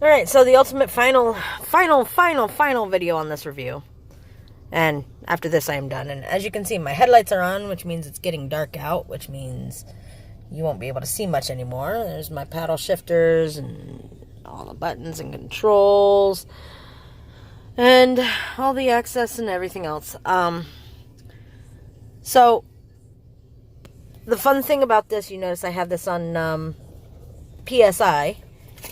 Alright, so the ultimate final video on this review. And after this I am done. And as you can see, my headlights are on, which means it's getting dark out, which means you won't be able to see much anymore. There's my paddle shifters and all the buttons and controls. And all the access and everything else. So, the fun thing about this, you notice I have this on PSI,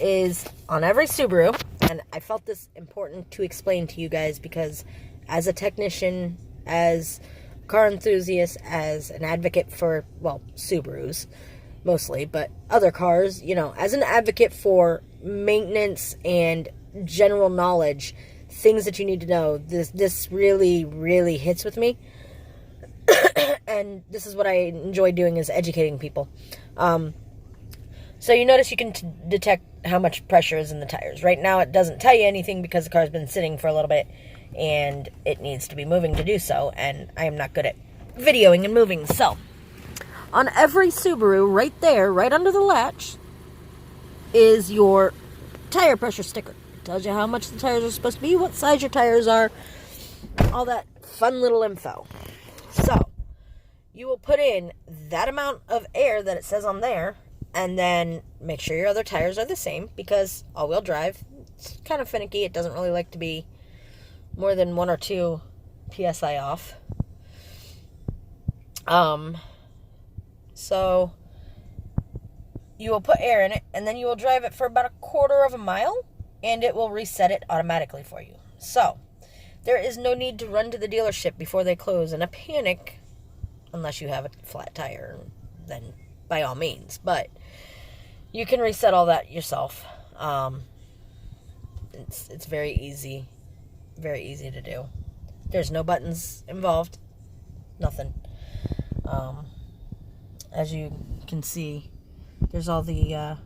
is on every Subaru, and I felt this important to explain to you guys because as a technician, as a car enthusiast, as an advocate for, well, Subarus mostly, but other cars, you know, as an advocate for maintenance and general knowledge, things that you need to know, this really, really hits with me. And this is what I enjoy doing, is educating people. So you notice you can detect how much pressure is in the tires. Right now it doesn't tell you anything because the car's been sitting for a little bit and it needs to be moving to do so, and I am not good at videoing and moving. So on every Subaru, right there, right under the latch, is your tire pressure sticker. It tells you how much the tires are supposed to be, what size your tires are, all that fun little info. So you will put in that amount of air that it says on there, and then make sure your other tires are the same, because all-wheel drive, it's kind of finicky. It doesn't really like to be more than 1 or 2 PSI off. So you will put air in it, and then you will drive it for about a quarter of a mile, and it will reset it automatically for you. So there is no need to run to the dealership before they close in a panic, unless you have a flat tire, then by all means. But you can reset all that yourself. It's very easy to do. There's no buttons involved, nothing. As you can see, there's all the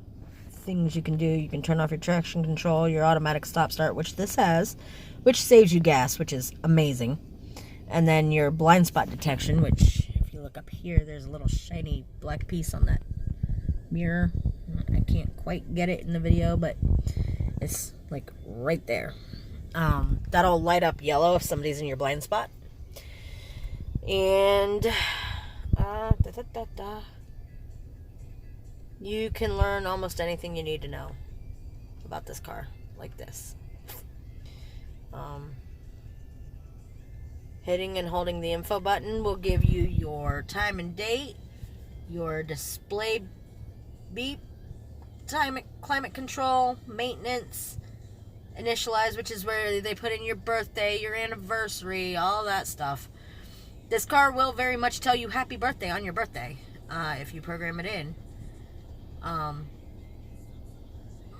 things you can do. You can turn off your traction control, your automatic stop start, which this has, which saves you gas, which is amazing. And then your blind spot detection, which if you look up here, there's a little shiny black piece on that mirror. I can't quite get it in the video, but it's like right there. That'll light up yellow if somebody's in your blind spot. And you can learn almost anything you need to know about this car, like this. Hitting and holding the info button will give you your time and date, your display beep, climate control, maintenance, initialize, which is where they put in your birthday, your anniversary, all that stuff. This car will very much tell you happy birthday on your birthday, if you program it in.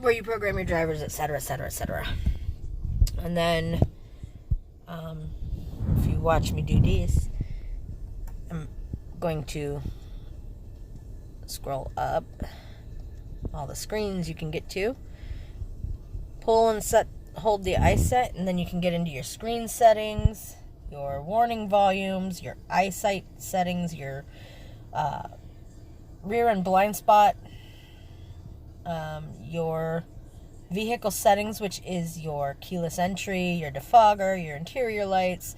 Where you program your drivers, etc., etc., etc. And then, if you watch me do this, I'm going to scroll up all the screens you can get to. Pull and hold the iSet, and then you can get into your screen settings, your warning volumes, your eyesight settings, your rear and blind spot, your vehicle settings, which is your keyless entry, your defogger, your interior lights,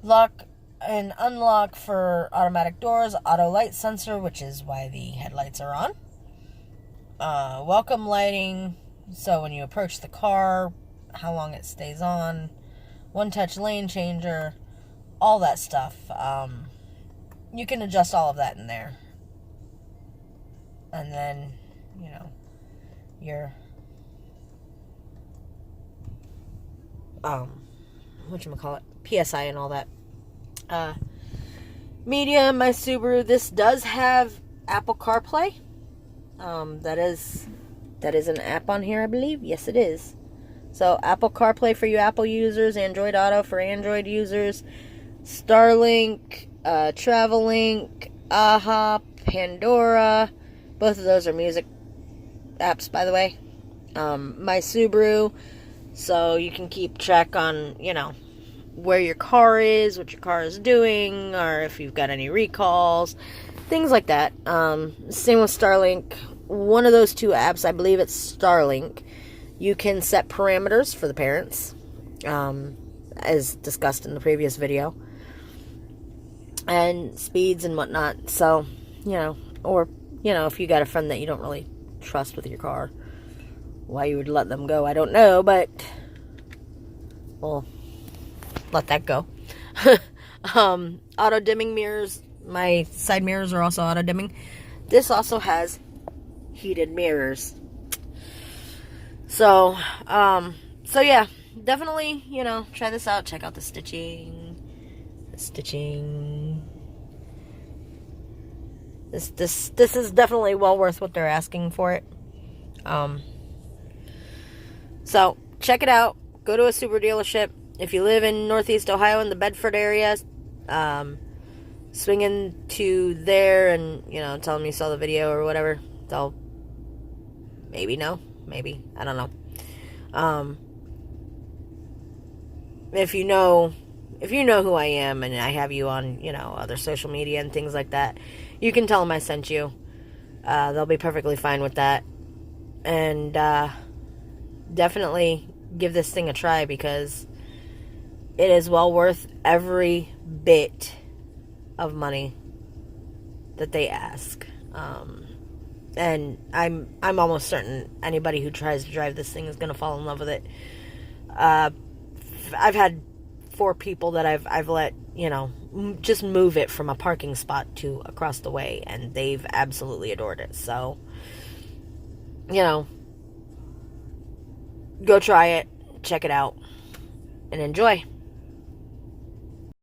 lock and unlock for automatic doors, auto light sensor, which is why the headlights are on, welcome lighting, so when you approach the car, how long it stays on, one-touch lane changer, all that stuff. You can adjust all of that in there. And then, you know, your whatchamacallit, PSI and all that. Media, my Subaru, this does have Apple CarPlay. That is an app on here, I believe. Yes, it is. So Apple CarPlay for you Apple users, Android Auto for Android users, Starlink, Travelink, AHA, Pandora. Both of those are music apps, by the way. My Subaru, so you can keep track on, you know, where your car is, what your car is doing, or if you've got any recalls, things like that. Same with Starlink. One of those two apps, I believe it's Starlink, You can set parameters for the parents, as discussed in the previous video, and speeds and whatnot. So, or, if you got a friend that you don't really trust with your car, why you would let them go, I don't know, but we'll let that go. Auto dimming mirrors. My side mirrors are also auto dimming. This also has heated mirrors. So yeah, definitely, try this out. Check out the stitching. This is definitely well worth what they're asking for it. So check it out. Go to a Subaru dealership. If you live in Northeast Ohio in the Bedford area, swing into there and, tell them you saw the video or whatever. They'll maybe know. Maybe. I don't know. If you know who I am and I have you on, other social media and things like that, you can tell them I sent you. They'll be perfectly fine with that. And definitely give this thing a try, because it is well worth every bit of money that they ask. And I'm almost certain anybody who tries to drive this thing is going to fall in love with it. I've had 4 people that I've let, just move it from a parking spot to across the way, and they've absolutely adored it. So, go try it, check it out, and enjoy.